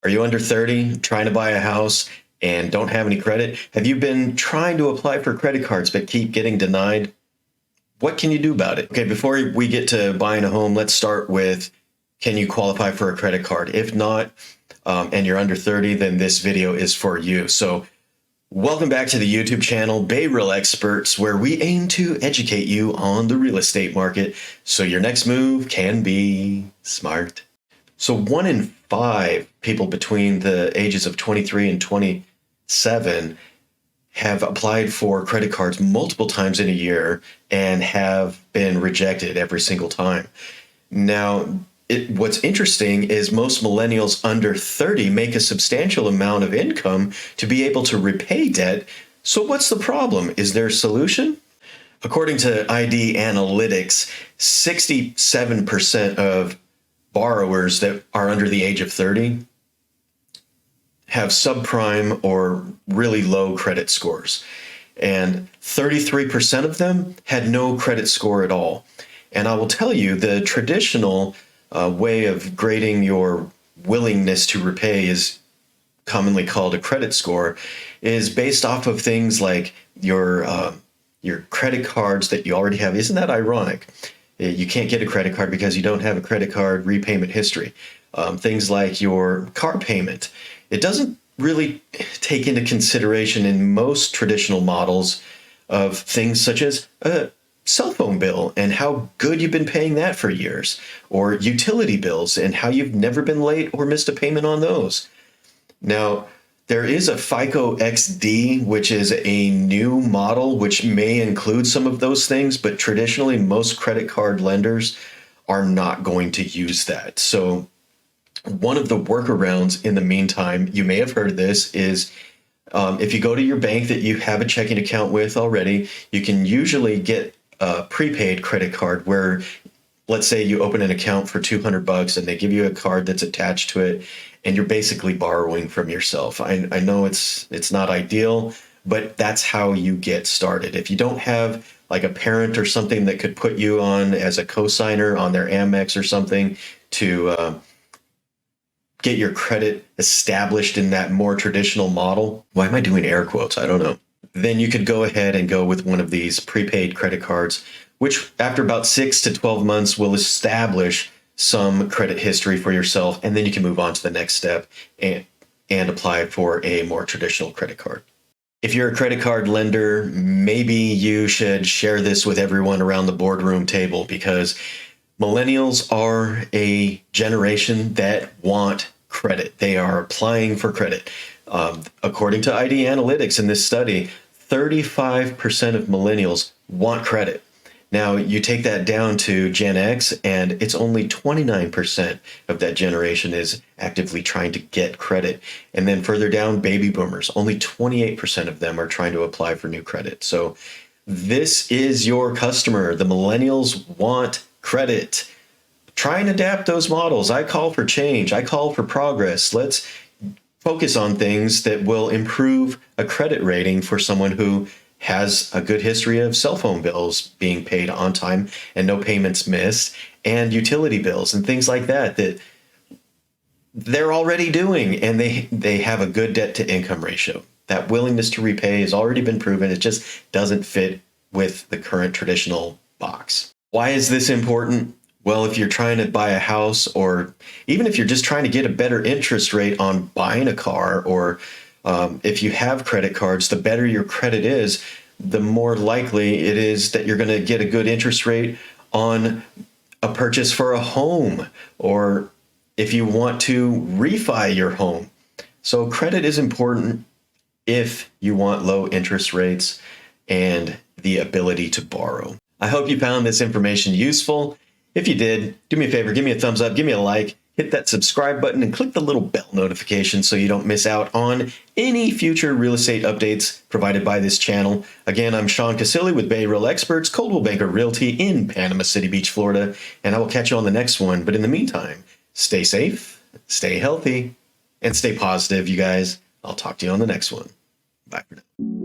Are you under 30, trying to buy a house and don't have any credit? Have you been trying to apply for credit cards but keep getting denied? What can you do about it? Okay, before we get to buying a home, let's start with, can you qualify for a credit card? If not, and you're under 30, then this video is for you. So welcome back to the YouTube channel, Bay Real Experts, where we aim to educate you on the real estate market so your next move can be smart. So 1 in 5 people between the ages of 23 and 27 have applied for credit cards multiple times in a year and have been rejected every single time. Now, what's interesting is most millennials under 30 make a substantial amount of income to be able to repay debt. So what's the problem? Is there a solution? According to ID Analytics, 67% of borrowers that are under the age of 30 have subprime or really low credit scores. And 33% of them had no credit score at all. And I will tell you, the traditional way of grading your willingness to repay is commonly called a credit score, is based off of things like your credit cards that you already have. Isn't that ironic? You can't get a credit card because you don't have a credit card repayment history. Things like your car payment. It doesn't really take into consideration in most traditional models of things such as a cell phone bill and how good you've been paying that for years, or utility bills and how you've never been late or missed a payment on those. Now, there is a FICO XD, which is a new model, which may include some of those things, but traditionally most credit card lenders are not going to use that. So one of the workarounds in the meantime, you may have heard of this, is if you go to your bank that you have a checking account with already, you can usually get a prepaid credit card where, let's say you open an account for $200 and they give you a card that's attached to it, and you're basically borrowing from yourself. I know it's not ideal, but that's how you get started. If you don't have like a parent or something that could put you on as a cosigner on their Amex or something to get your credit established in that more traditional model. Why am I doing air quotes? I don't know. Then you could go ahead and go with one of these prepaid credit cards, which after about 6 to 12 months will establish some credit history for yourself, and then you can move on to the next step and apply for a more traditional credit card. If you're a credit card lender, maybe you should share this with everyone around the boardroom table, because millennials are a generation that want credit. They are applying for credit. According to ID Analytics in this study, 35% of millennials want credit. Now, you take that down to Gen X, and it's only 29% of that generation is actively trying to get credit. And then further down, baby boomers, only 28% of them are trying to apply for new credit. So this is your customer. The millennials want credit. Try and adapt those models. I call for change. I call for progress. Let's focus on things that will improve a credit rating for someone who has a good history of cell phone bills being paid on time and no payments missed, and utility bills and things like that that they're already doing, and they have a good debt to income ratio. That willingness to repay has already been proven. It just doesn't fit with the current traditional box. Why is this important? Well, if you're trying to buy a house, or even if you're just trying to get a better interest rate on buying a car, or if you have credit cards, the better your credit is, the more likely it is that you're going to get a good interest rate on a purchase for a home, or if you want to refi your home. So credit is important if you want low interest rates and the ability to borrow. I hope you found this information useful. If you did, do me a favor, give me a thumbs up, give me a like, hit that subscribe button, and click the little bell notification so you don't miss out on any future real estate updates provided by this channel. Again, I'm Sean Casilli with Bay Real Experts, Coldwell Banker Realty in Panama City Beach, Florida, and I will catch you on the next one. But in the meantime, stay safe, stay healthy, and stay positive, you guys. I'll talk to you on the next one. Bye for now.